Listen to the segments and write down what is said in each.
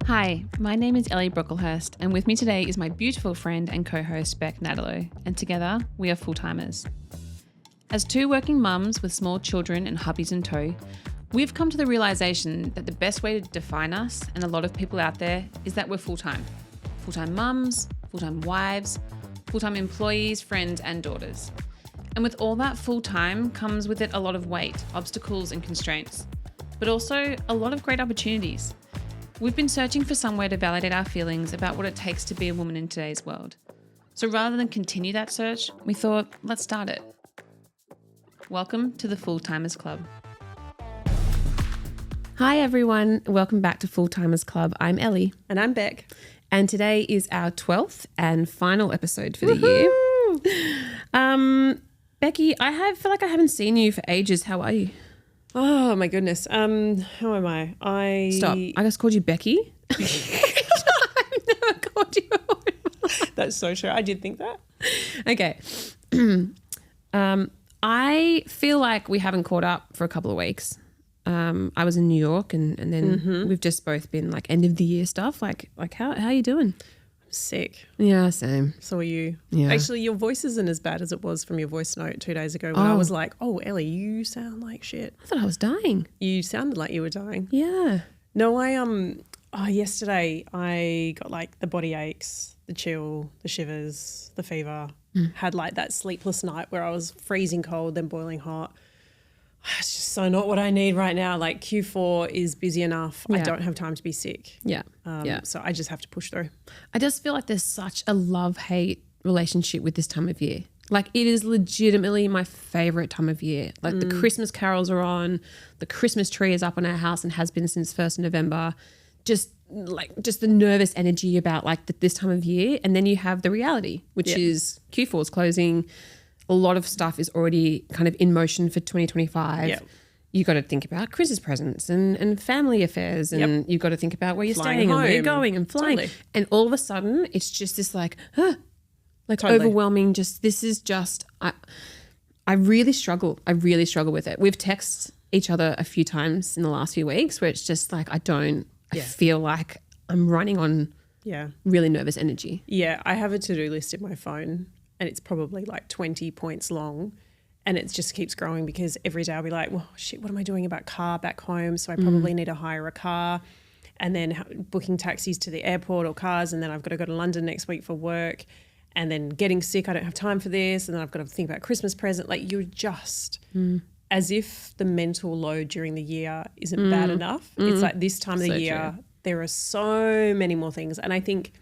Hi, my name is Ellie Brocklehurst, and with me today is my beautiful friend and co-host Beck Nadalo, and together we are full-timers. As two working mums with small children and hubbies in tow, we've come to the realisation that the best way to define us and a lot of people out there is that we're full-time. Full-time mums, full-time wives, full-time employees, friends and daughters. And with all that full-time comes with it a lot of weight, obstacles and constraints, but also a lot of great opportunities. We've been searching for somewhere to validate our feelings about what it takes to be a woman in today's world. So rather than continue that search, we thought, let's start it. Welcome to the Full-Timers Club. Hi everyone, welcome back to Full-Timers Club. I'm Ellie. And I'm Beck. And today is our 12th and final episode for the year. Becky, feel like I haven't seen you for ages. How are you? Oh my goodness. How am I? Stop. I just called you Becky. I've never called you. That's so true. I did think that. Okay. I feel like we haven't caught up for a couple of weeks. I was in New York and then we've just both been like end of the year stuff. Like how are you doing? I'm sick. Yeah, same. So are you. Yeah. Actually, your voice isn't as bad as it was from your voice note 2 days ago when I was like, oh, Ellie, you sound like shit. I thought I was dying. You sounded like you were dying. Yeah. No, yesterday I got like the body aches, the chill, the shivers, the fever. Had like that sleepless night where I was freezing cold, then boiling hot. It's just so not what I need right now. Like Q4 is busy enough. Yeah. I don't have time to be sick. Yeah. So I just have to push through. I just feel like there's such a love-hate relationship with this time of year. Like it is legitimately my favorite time of year. Like the Christmas carols are on, the Christmas tree is up on our house and has been since 1st of November. Just the nervous energy about like this time of year. And then you have the reality, which is Q4's closing. A lot of stuff is already kind of in motion for 2025. Yep. You got to think about Christmas presents and family affairs, and you've got to think about where you're Flying staying and where you're home. going and flying. Totally. And all of a sudden, it's just this like Totally. overwhelming. I really struggle. I really struggle with it. We've texted each other a few times in the last few weeks where it's just like I feel like I'm running on really nervous energy. Yeah, I have a to-do list in my phone and it's probably like 20 points long and it just keeps growing because every day I'll be like, well, shit, what am I doing about car back home? So I probably need to hire a car and then booking taxis to the airport or cars, and then I've got to go to London next week for work, and then getting sick, I don't have time for this, and then I've got to think about Christmas present. Like you're just as if the mental load during the year isn't bad enough. It's like this time of the year, true. there are so many more things. And I think,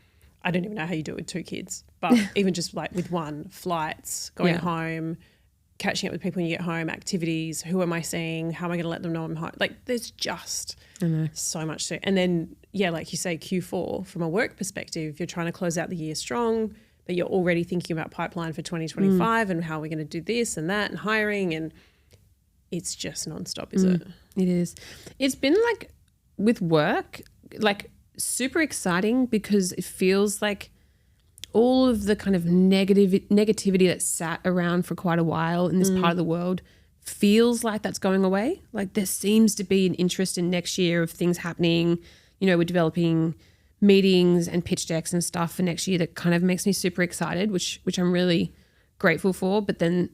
I don't even know how you do it with 2 kids, but even just like with one, flights, going home, catching up with people when you get home, activities, who am I seeing, how am I going to let them know I'm home? Like there's just so much to, and then, like you say, Q4 from a work perspective, you're trying to close out the year strong, but you're already thinking about pipeline for 2025 and how we're going to do this and that and hiring, and it's just nonstop, is it? It is. It's been like with work, like super exciting because it feels like all of the kind of negativity that sat around for quite a while in this part of the world feels like that's going away. Like there seems to be an interest in next year of things happening. You know, we're developing meetings and pitch decks and stuff for next year that kind of makes me super excited, which I'm really grateful for. But then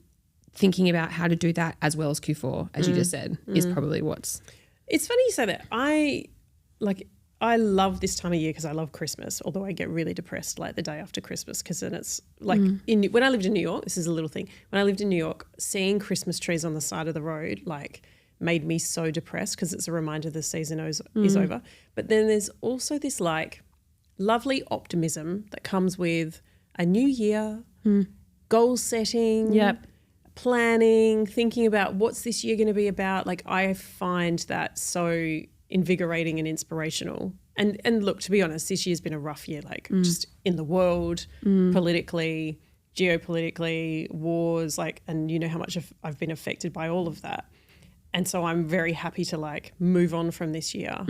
thinking about how to do that as well as Q4, as you just said, is probably what's... It's funny you say that. I love this time of year because I love Christmas, although I get really depressed like the day after Christmas because then it's like when I lived in New York, this is a little thing, when I lived in New York, seeing Christmas trees on the side of the road like made me so depressed because it's a reminder the season is over. But then there's also this like lovely optimism that comes with a new year, goal setting, planning, thinking about what's this year going to be about. Like I find that so invigorating and inspirational. And look, to be honest, this year's been a rough year, like just in the world, politically, geopolitically, wars, like, and you know how much I've been affected by all of that. And so I'm very happy to like move on from this year.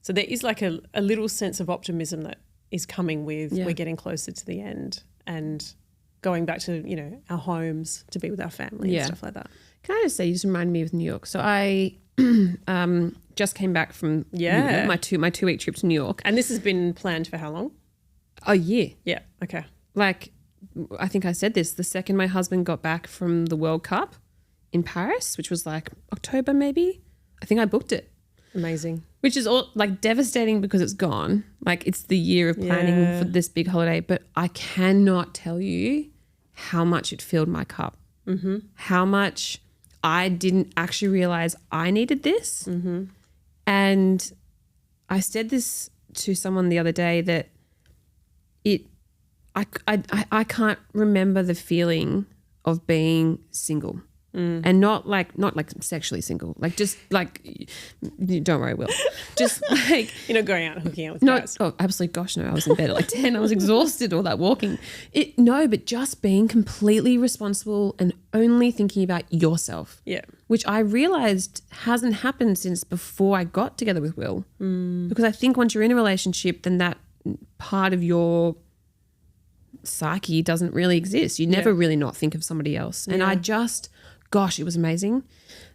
So there is like a little sense of optimism that is coming with we're getting closer to the end and going back to, our homes to be with our family and stuff like that. Can I just say, you just reminded me of New York. So I just came back from Yeah. my 2-week trip to New York. And this has been planned for how long? A year. Yeah. Okay. Like, I think I said this, the second my husband got back from the World Cup in Paris, which was like October maybe, I think I booked it. Amazing. Which is all like devastating because it's gone. Like, it's the year of planning for this big holiday, but I cannot tell you how much it filled my cup. Mm-hmm. How much I didn't actually realize I needed this. Mm-hmm. And I said this to someone the other day that I can't remember the feeling of being single. And not like sexually single, like just like, don't worry, Will, just like You're not going out and hooking out with no, guys. oh, absolutely, gosh, no, I was in bed at like 10, I was exhausted, all that walking. No, but just being completely responsible and only thinking about yourself. Yeah. Which I realized hasn't happened since before I got together with Will. Because I think once you're in a relationship, then that part of your psyche doesn't really exist. You never really not think of somebody else. And I just, gosh, it was amazing.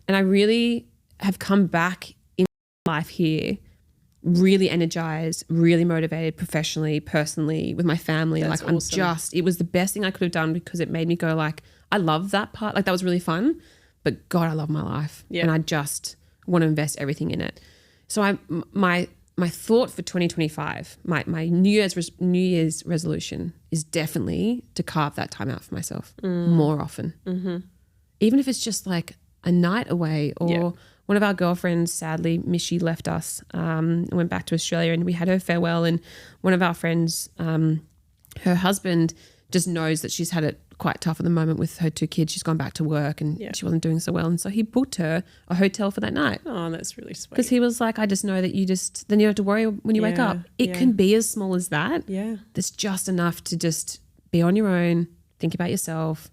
And I really have come back in life here really energized, really motivated professionally, personally, with my family. That's like awesome. it was the best thing I could have done because it made me go like, I love that part. Like, that was really fun, but God, I love my life. Yeah. And I just want to invest everything in it. So my thought for 2025, my New Year's resolution is definitely to carve that time out for myself more often. Mm-hmm. Even if it's just like a night away, or one of our girlfriends, sadly, Mishi, left us and went back to Australia, and we had her farewell. And one of our friends, her husband just knows that she's had it quite tough at the moment with her 2 kids. She's gone back to work and she wasn't doing so well. And so he booked her a hotel for that night. Oh, that's really sweet. Because he was like, I just know that then you don't have to worry when you wake up. It can be as small as that. Yeah. That's just enough to just be on your own, think about yourself,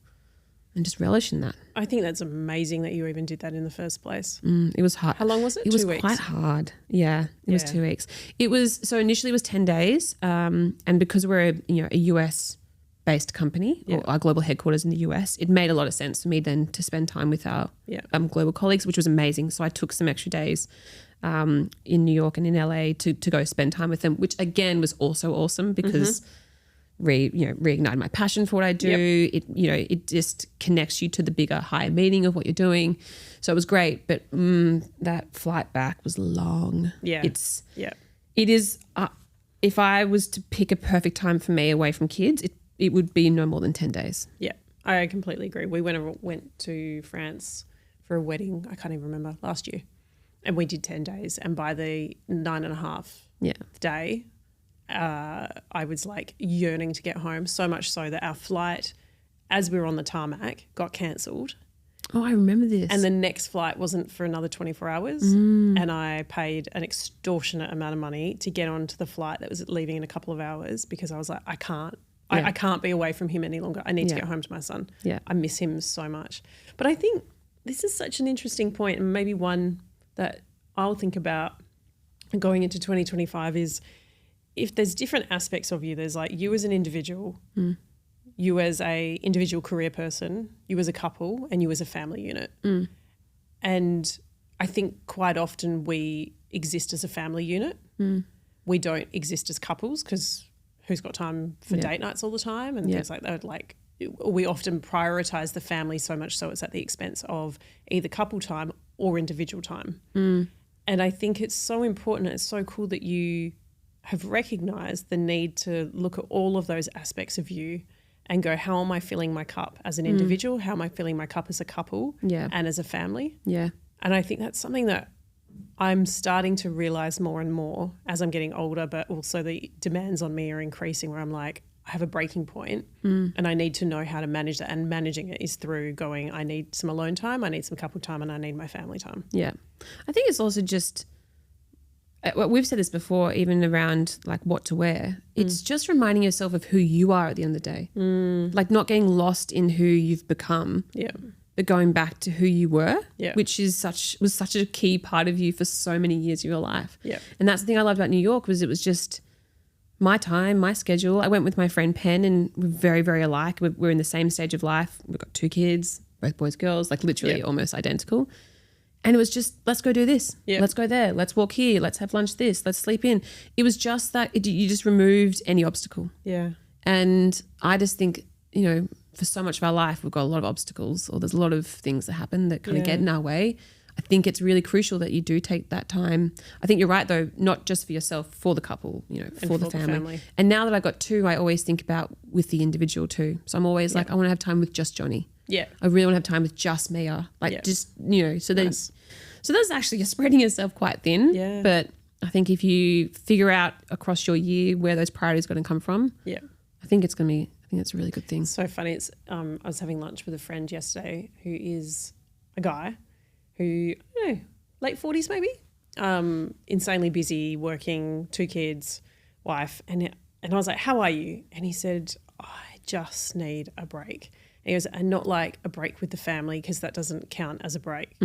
and just relish in that. I think that's amazing that you even did that in the first place. It was hard. How long was it? It 2 was weeks? quite hard. Yeah, it was Yeah. 2 weeks. It was, so initially it was 10 days. And because we're a US based company, or our global headquarters in the US, it made a lot of sense for me then to spend time with our global colleagues, which was amazing. So I took some extra days in New York and in LA to go spend time with them, which again was also awesome because reignited my passion for what I do. It just connects you to the bigger, higher meaning of what you're doing. So it was great, but that flight back was long. Yeah. It is. If I was to pick a perfect time for me away from kids, it would be no more than 10 days. Yeah, I completely agree. We went to France for a wedding, I can't even remember, last year. And we did 10 days. And by the 9.5 day, I was like yearning to get home, so much so that our flight, as we were on the tarmac, got cancelled. Oh, I remember this. And the next flight wasn't for another 24 hours. And I paid an extortionate amount of money to get onto the flight that was leaving in a couple of hours because I was like, I can't be away from him any longer. I need to get home to my son. Yeah. I miss him so much. But I think this is such an interesting point, and maybe one that I'll think about going into 2025 is if there's different aspects of you. There's like you as an individual, you as a individual career person, you as a couple, and you as a family unit. And I think quite often we exist as a family unit. We don't exist as couples because who's got time for date nights all the time and things like that. Like we often prioritize the family so much so it's at the expense of either couple time or individual time. And I think it's so important. It's so cool that you have recognized the need to look at all of those aspects of you and go, how am I filling my cup as an individual? How am I filling my cup as a couple and as a family? Yeah. And I think that's something that I'm starting to realize more and more as I'm getting older, but also the demands on me are increasing where I'm like, I have a breaking point and I need to know how to manage that. And managing it is through going, I need some alone time, I need some couple time, and I need my family time. Yeah. I think it's also just, we've said this before, even around like what to wear. It's just reminding yourself of who you are at the end of the day. Like not getting lost in who you've become. Yeah. But going back to who you were, Yeah. which was such a key part of you for so many years of your life. Yeah. And that's the thing I loved about New York was it was just my time, my schedule. I went with my friend Pen and we're very, very alike. We're in the same stage of life. We've got 2 kids, both boys, girls, like literally almost identical. And it was just, let's go do this. Yeah. Let's go there. Let's walk here. Let's have lunch this. Let's sleep in. It was just that you just removed any obstacle. Yeah. And I just think, you know, for so much of our life, we've got a lot of obstacles, or there's a lot of things that happen that kind of get in our way. I think it's really crucial that you do take that time. I think you're right, though, not just for yourself, for the couple, you know, for the family. And now that I've got two, I always think about with the individual too. So I'm always like, I want to have time with just Johnny. Yeah. I really want to have time with just Mia. Like just, you know, so then, so that's actually, you're spreading yourself quite thin. Yeah. But I think if you figure out across your year where those priorities are going to come from, I think it's going to be, I think it's a really good thing. So funny. It's I was having lunch with a friend yesterday who is a guy who, I don't know, late 40s maybe, insanely busy, working, 2 kids, wife. And I was like, how are you? And he said, I just need a break. And he goes, and not like a break with the family, because that doesn't count as a break.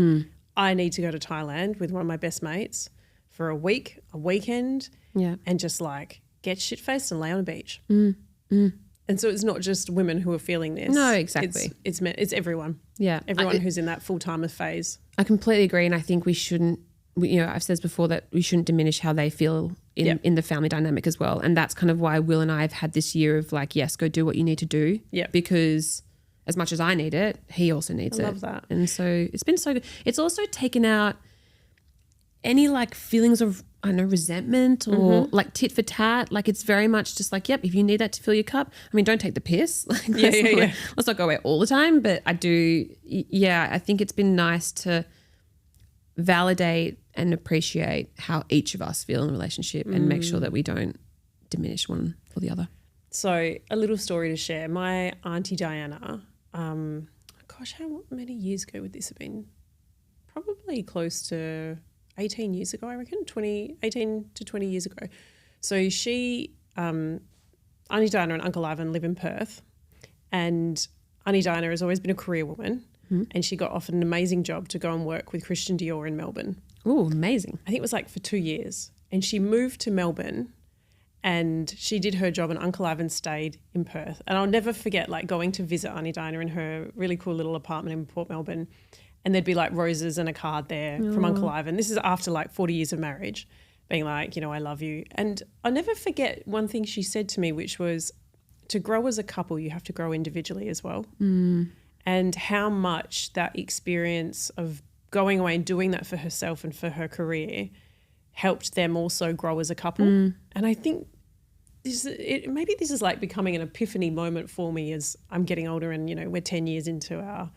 I need to go to Thailand with one of my best mates for a week, a weekend, and just like get shit-faced and lay on a beach. And so it's not just women who are feeling this. No, exactly. It's everyone. Yeah. Everyone who's in that full-timer phase. I completely agree. And I think we shouldn't, you know, I've said this before, that we shouldn't diminish how they feel in the family dynamic as well. And that's kind of why Will and I have had this year of like, yes, go do what you need to do. Yeah. Because as much as I need it, he also needs it. I love that. And so it's been so good. It's also taken out any like feelings of, I don't know, resentment or like tit for tat. Like it's very much just like, yep, if you need that to fill your cup. I mean, don't take the piss. Like, let's not go away all the time. But I do, I think it's been nice to validate and appreciate how each of us feel in a relationship and make sure that we don't diminish one or the other. So a little story to share. My auntie Diana, how many years ago would this have been? Probably close to 18 years ago, I reckon, 18 to 20 years ago. So she, Auntie Diana and Uncle Ivan live in Perth, and Auntie Diana has always been a career woman, and she got offered an amazing job to go and work with Christian Dior in Melbourne. Oh, amazing. I think it was like for 2 years. And she moved to Melbourne and she did her job, and Uncle Ivan stayed in Perth. And I'll never forget like going to visit Auntie Diana in her really cool little apartment in Port Melbourne, and there'd be like roses and a card there from Uncle Ivan. This is after like 40 years of marriage, being like, you know, I love you. And I'll never forget one thing she said to me, which was, to grow as a couple, you have to grow individually as well. And how much that experience of going away and doing that for herself and for her career helped them also grow as a couple. And I think maybe this is like becoming an epiphany moment for me as I'm getting older, and, you know, we're 10 years into our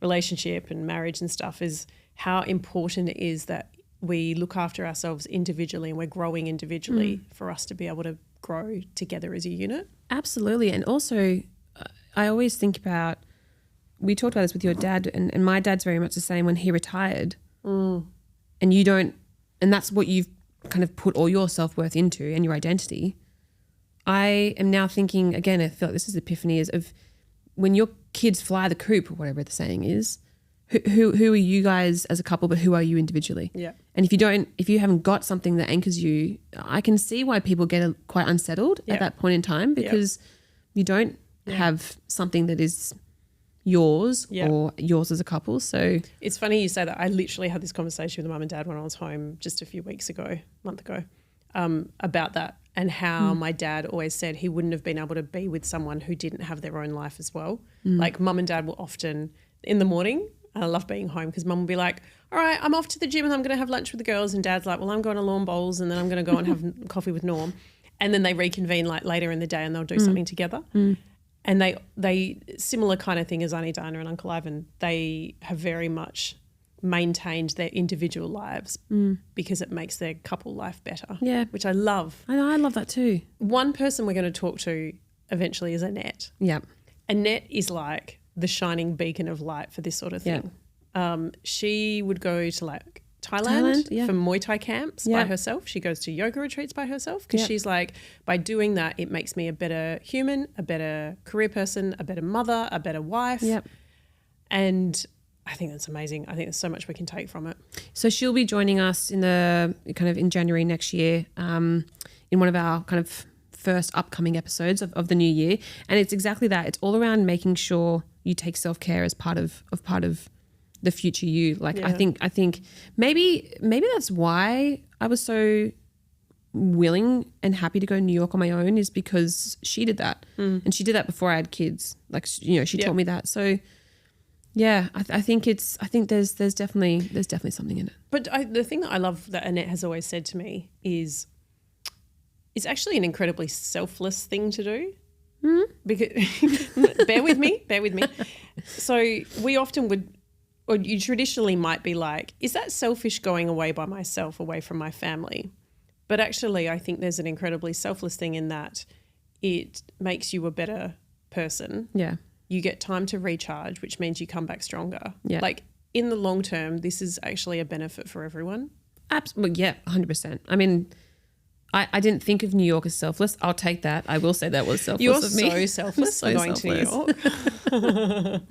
relationship and marriage and stuff, is how important it is that we look after ourselves individually and we're growing individually for us to be able to grow together as a unit. Absolutely. And also I always think about, we talked about this with your dad, and my dad's very much the same. When he retired and you don't, and that's what you've kind of put all your self-worth into and your identity. I am now thinking, again, I feel like this is epiphany, is of when your kids fly the coop, or whatever the saying is, who are you guys as a couple, but who are you individually? Yeah. And if you haven't got something that anchors you, I can see why people get quite unsettled at that point in time, because you don't have something that is yours or yours as a couple. So it's funny you say that. I literally had this conversation with mum and dad when I was home just a month ago, about that, and how my dad always said he wouldn't have been able to be with someone who didn't have their own life as well. Like mum and dad will often, in the morning, I love being home because mum will be like, all right, I'm off to the gym and I'm going to have lunch with the girls. And dad's like, well, I'm going to lawn bowls and then I'm going to go and have coffee with Norm. And then they reconvene like later in the day and they'll do something together. And they similar kind of thing as Auntie Diana and Uncle Ivan, they have very much maintained their individual lives because it makes their couple life better. Yeah. Which I love. I love that too. One person we're going to talk to eventually is Annette. Yeah. Annette is like the shining beacon of light for this sort of thing. She would go to like Thailand for Muay Thai camps by herself. She goes to yoga retreats by herself because she's like, by doing that, it makes me a better human, a better career person, a better mother, a better wife. And I think that's amazing. I think there's so much we can take from it. So she'll be joining us in January next year, in one of our kind of first upcoming episodes of the new year. And it's exactly that. It's all around making sure you take self-care as part of the future you. Like I think maybe that's why I was so willing and happy to go to New York on my own, is because she did that. And she did that before I had kids. Like, you know, she taught me that. So yeah, I think there's definitely something in it. But the thing that I love that Annette has always said to me is it's actually an incredibly selfless thing to do. Because bear with me. So we often would, or you traditionally might be like, is that selfish going away by myself, away from my family? But actually, I think there's an incredibly selfless thing in that it makes you a better person. Yeah. You get time to recharge, which means you come back stronger. Yeah. Like in the long term, this is actually a benefit for everyone. Absolutely. Yeah, 100%. I mean, I didn't think of New York as selfless. I'll take that. I will say that was selfless You're of me. so selfless for going to New York.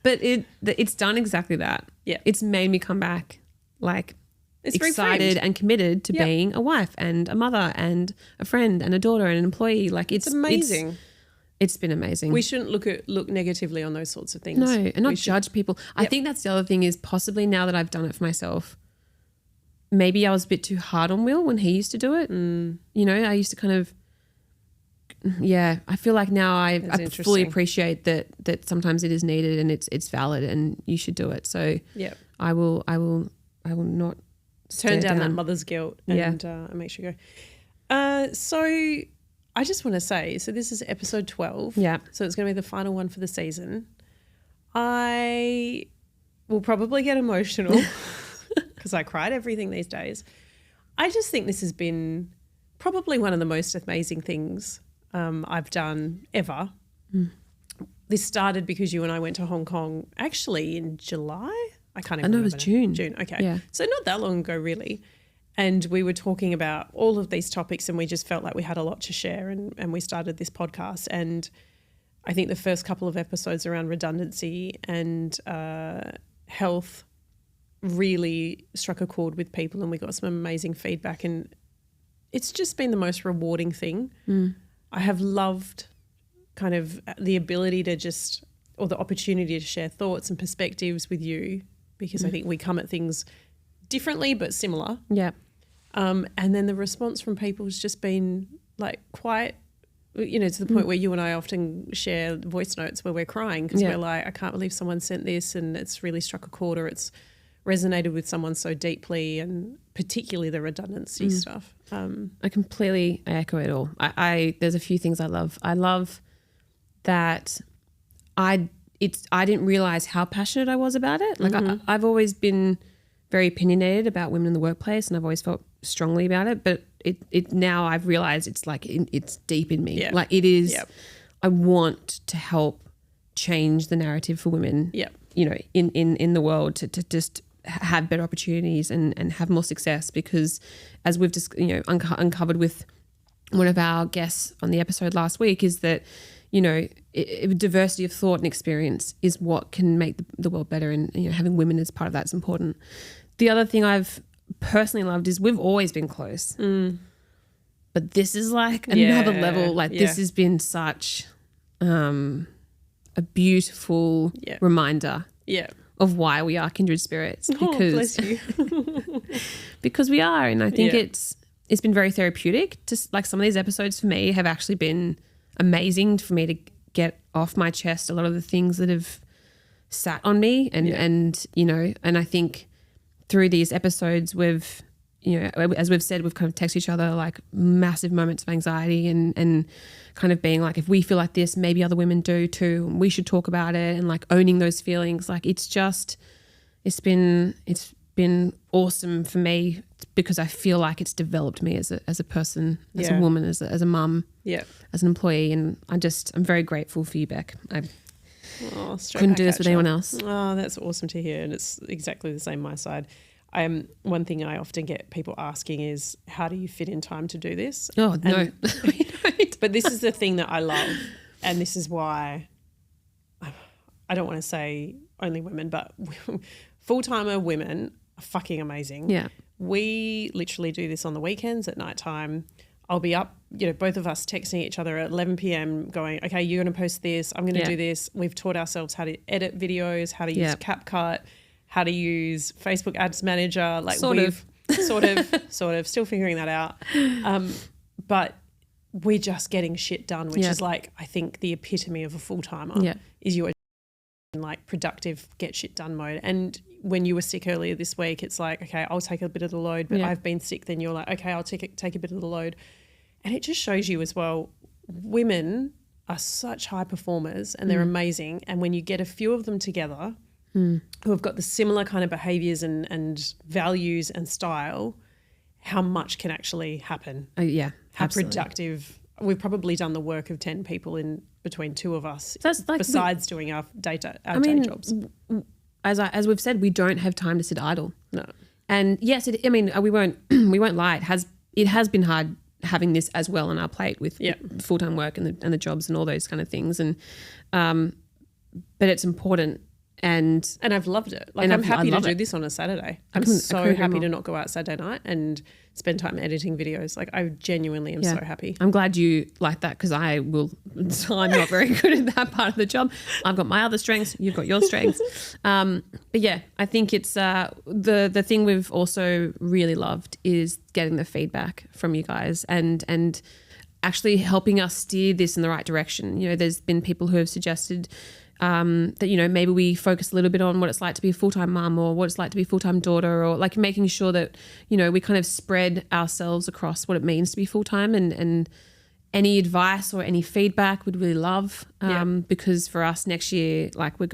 But it's done exactly that. Yeah. It's made me come back like It's excited reframed. and committed to Yep. being a wife and a mother and a friend and a daughter and an employee. Like it's amazing. It's been amazing. We shouldn't look negatively on those sorts of things. No, and not We should- judge people. I think that's the other thing is possibly now that I've done it for myself, maybe I was a bit too hard on Will when he used to do it. You know, I used to kind of, I feel like now I fully interesting. appreciate that sometimes it is needed and it's valid and you should do it. So Yeah. I will not Turn stare down that mother's guilt and make sure you go. So I just want to say, so this is episode 12. Yeah. So it's going to be the final one for the season. I will probably get emotional because I cried everything these days. I just think this has been probably one of the most amazing things I've done ever. This started because you and I went to Hong Kong actually in July. I can't even know it remember. was June. June, okay. Yeah. So not that long ago really. And we were talking about all of these topics and we just felt like we had a lot to share and we started this podcast. And I think the first couple of episodes around redundancy and health really struck a chord with people and we got some amazing feedback and it's just been the most rewarding thing. I have loved kind of the ability to just, or the opportunity to share thoughts and perspectives with you because I think we come at things differently but similar. Yeah. And then the response from people has just been like quite, you know, to the point where you and I often share voice notes where we're crying because we're like, I can't believe someone sent this and it's really struck a chord or it's resonated with someone so deeply and particularly the redundancy stuff. I echo it all. There's a few things I love. I love that I didn't realize how passionate I was about it. Like I've always been very opinionated about women in the workplace and I've always felt strongly about it, but it now I've realized it's like it's deep in me. Yeah. Like it is. Yep. I want to help change the narrative for women. Yep. You know, in the world to just have better opportunities and have more success because as we've just uncovered with one of our guests on the episode last week is that diversity of thought and experience is what can make the world better and having women as part of that is important. The other thing I've personally loved is we've always been close, but this is like another level. Like this has been such a beautiful reminder of why we are kindred spirits because bless you. because we are, and I think it's been very therapeutic. Just like some of these episodes for me have actually been amazing for me to get off my chest a lot of the things that have sat on me and I think through these episodes we've as we've said, we've kind of texted each other like massive moments of anxiety and kind of being like, if we feel like this, maybe other women do too, and we should talk about it and like owning those feelings. Like it's been awesome for me because I feel like it's developed me as a person, as a woman, as a mum, as an employee. And I'm very grateful for you, Beck. I couldn't do this with anyone else. Oh, that's awesome to hear. And it's exactly the same my side. One thing I often get people asking is, how do you fit in time to do this? Oh, no. But this is the thing that I love. And this is why I don't want to say only women, but full-timer women are fucking amazing. Yeah. We literally do this on the weekends at nighttime. I'll be up, both of us texting each other at 11 p.m. going, okay, you're going to post this. I'm going to do this. We've taught ourselves how to edit videos, how to use CapCut, how to use Facebook Ads Manager. Like Sort of, still figuring that out. But we're just getting shit done, which is like, I think the epitome of a full-timer is your like productive, get shit done mode. And when you were sick earlier this week, it's like, okay, I'll take a bit of the load, but I've been sick. Then you're like, okay, I'll take a bit of the load. And it just shows you as well, women are such high performers and they're amazing. And when you get a few of them together who have got the similar kind of behaviors and values and style, how much can actually happen. Yeah, how absolutely. Productive. We've probably done the work of 10 people in between two of us, That's like besides doing our day jobs. As we've said, we don't have time to sit idle. No. And yes, we won't lie. It has been hard having this as well on our plate with full-time work and the jobs and all those kind of things. And but it's important. And I've loved it. Like, I'm happy to do this on a Saturday. I'm so happy to not go out Saturday night and spend time editing videos. Like, I genuinely am so happy. I'm glad you like that, because I'm not very good at that part of the job. I've got my other strengths. You've got your strengths. But yeah, I think it's the thing we've also really loved is getting the feedback from you guys and actually helping us steer this in the right direction. You know, there's been people who have suggested that, you know, maybe we focus a little bit on what it's like to be a full-time mum or what it's like to be a full-time daughter, or like making sure that, you know, we kind of spread ourselves across what it means to be full-time, and any advice or any feedback we'd really love, because for us next year, like we're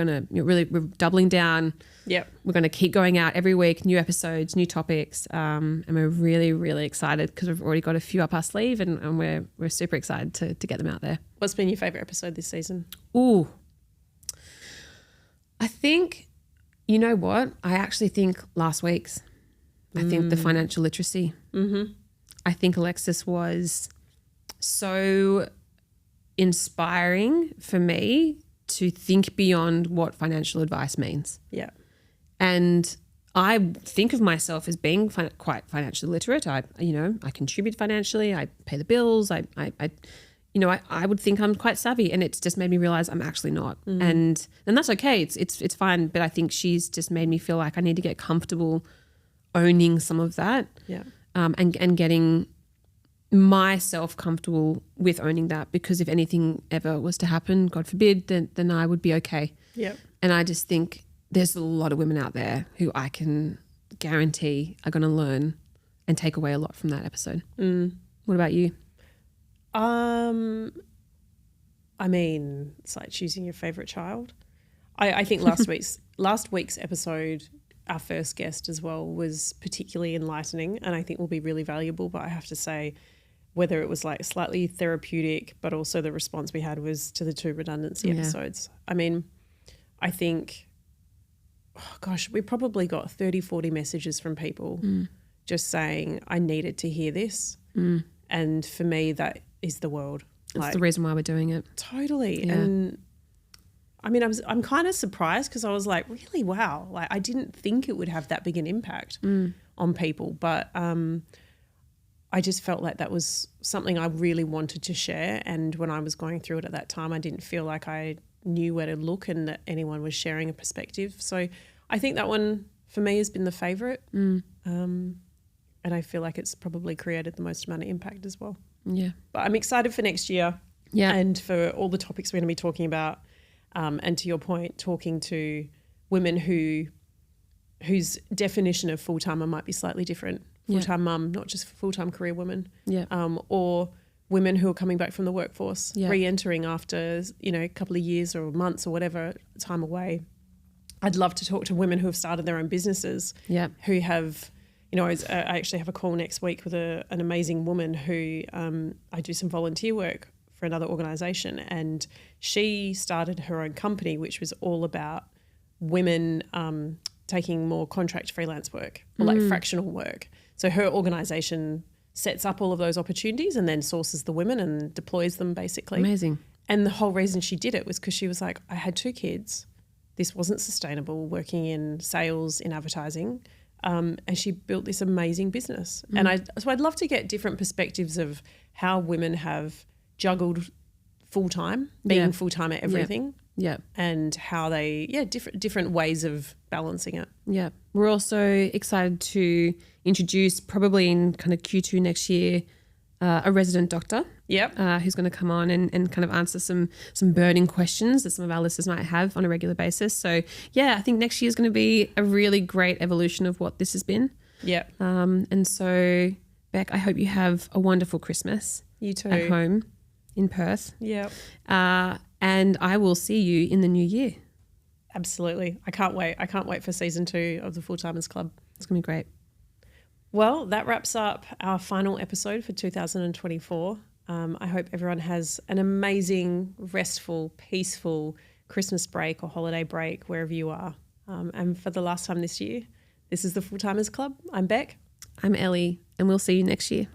doubling down. Yep. We're going to keep going out every week, new episodes, new topics, and we're really, really excited because we've already got a few up our sleeve, and we're super excited to get them out there. What's been your favourite episode this season? Ooh. I think, you know what? I actually think last week's. I think the financial literacy. Mm-hmm. I think Alexis was so inspiring for me to think beyond what financial advice means. Yeah. And I think of myself as being quite financially literate. I contribute financially. I pay the bills. I would think I'm quite savvy, and it's just made me realize I'm actually not. And that's okay. It's fine. But I think she's just made me feel like I need to get comfortable owning some of that. Yeah. And getting myself comfortable with owning that, because if anything ever was to happen, God forbid, then I would be okay. Yeah. And I just think there's a lot of women out there who I can guarantee are going to learn and take away a lot from that episode. What about you? I mean, it's like choosing your favourite child. I think last week's episode, our first guest as well, was particularly enlightening, and I think will be really valuable. But I have to say, whether it was like slightly therapeutic, but also the response we had was to the two redundancy episodes. I mean, I think, we probably got 30, 40 messages from people just saying, I needed to hear this. And for me, that is the world. That's the reason why we're doing it. Totally. Yeah. And I mean, I'm kind of surprised, because I was like, really, wow. Like, I didn't think it would have that big an impact on people. But I just felt like that was something I really wanted to share. And when I was going through it at that time, I didn't feel like I knew where to look and that anyone was sharing a perspective. So I think that one for me has been the favourite. And I feel like it's probably created the most amount of impact as well. Yeah. But I'm excited for next year. Yeah. And for all the topics we're going to be talking about. And to your point, talking to women whose definition of full-timer might be slightly different. Full-time mum, not just full-time career women. Yeah. Or women who are coming back from the workforce, Yeah. re-entering after, a couple of years or months or whatever time away. I'd love to talk to women who have started their own businesses. Yeah. Who have, I actually have a call next week with an amazing woman who I do some volunteer work for another organisation, and she started her own company, which was all about women taking more contract freelance work or like fractional work. So her organisation sets up all of those opportunities and then sources the women and deploys them basically. Amazing. And the whole reason she did it was because she was like, I had 2 kids. This wasn't sustainable working in sales, in advertising. And she built this amazing business. And so I'd love to get different perspectives of how women have juggled full-time, being full-time at everything, Yeah. and how they, different ways of balancing it. Yeah. We're also excited to introduce, probably in kind of Q2 next year, a resident doctor. Yep. Who's going to come on and kind of answer some burning questions that some of our listeners might have on a regular basis. So, yeah, I think next year is going to be a really great evolution of what this has been. Yep. And so, Beck, I hope you have a wonderful Christmas. You too. At home in Perth. Yep. And I will see you in the new year. Absolutely. I can't wait. I can't wait for season 2 of the Full Timers Club. It's going to be great. Well, that wraps up our final episode for 2024. I hope everyone has an amazing, restful, peaceful Christmas break or holiday break wherever you are. And for the last time this year, this is the Full Timers Club. I'm Beck. I'm Ellie, and we'll see you next year.